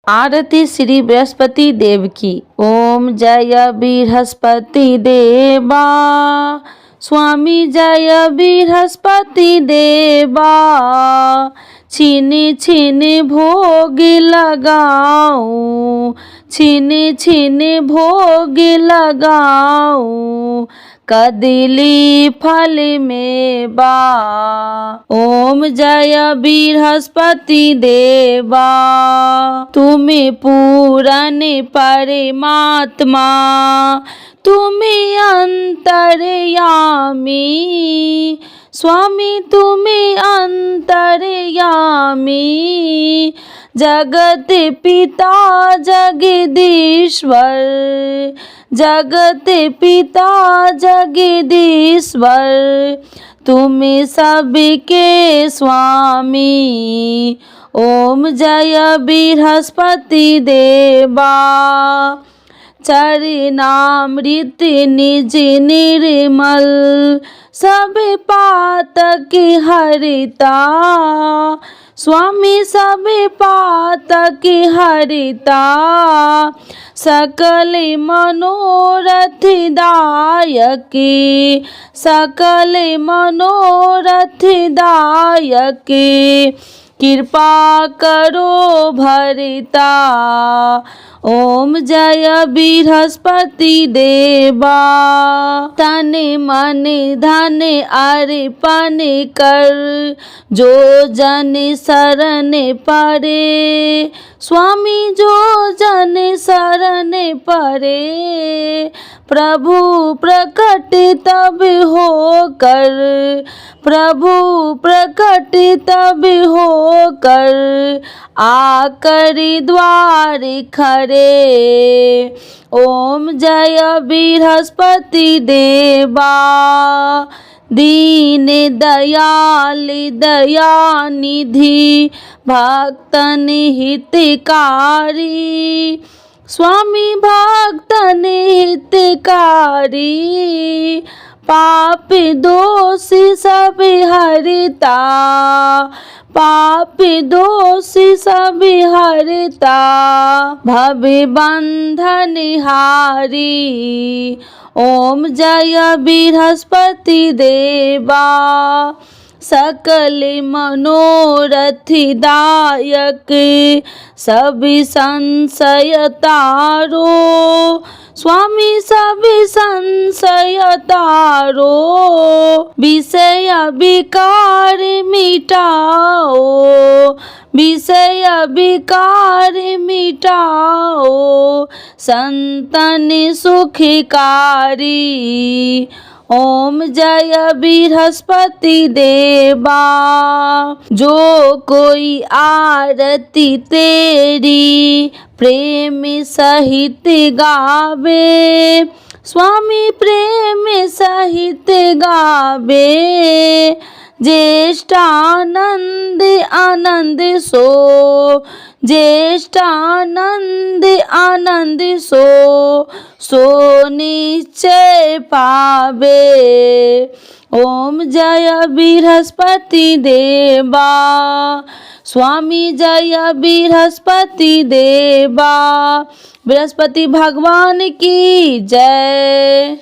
आरती श्री बृहस्पति देव की। ओम जय बृहस्पति देवा, स्वामी जय बृहस्पति देवा। छिन छिन भोग लगाऊं, छिन छिन भोग लगाऊं, कदली फल में बा। ओम जय बृहस्पति देवा, तुम्हें पूरन परमात्मा, तुम्हें अंतर्यामी, स्वामी तुम्हें अंतर्यामी। जगत पिता जगदीश्वर, जगत पिता जगदीश्वर, तुम्हें सबके स्वामी। ओम जय बृहस्पति देवा, चरणामृत निज निर्मल, सब पातक हरिता, स्वामी सब पातक हरिता। सकल मनोरथ दायक, सकल मनोरथ दायक, कृपा करो भरिता। ओम जय बृहस्पति देवा, तन मन धन अर्पण कर, जो जन शरण पड़े, स्वामी जो जन शरण पड़े। प्रभु प्रकट तब हो कर, प्रभु प्रकट तब हो कर, आकर द्वार खड़े। ओम जय बृहस्पति देवा, दीन दयाल दयानिधि, भक्तन हितकारी, स्वामी भक्तन हितकारी। पाप दोष सब हरता, पाप दोष सब हरता, भव बंधन हारी। ओम जय बृहस्पति देवा, सकल मनोरथ दायक, सब संशय तारो, स्वामी सब संशय तारो। विषय विकार मिटाओ, विषय विकार मिटाओ, संतन सुखकारी। ओम जय बृहस्पति देवा, जो कोई आरती तेरी प्रेम सहित गावे, स्वामी प्रेम सहित गावे। ज्येष्ठानंद आनंद सो, ज्येष्ठानंद आनंद सो, सो निश्चय पावे। ओम जय बृहस्पति देवा, स्वामी जय बृहस्पति देवा। बृहस्पति भगवान की जय।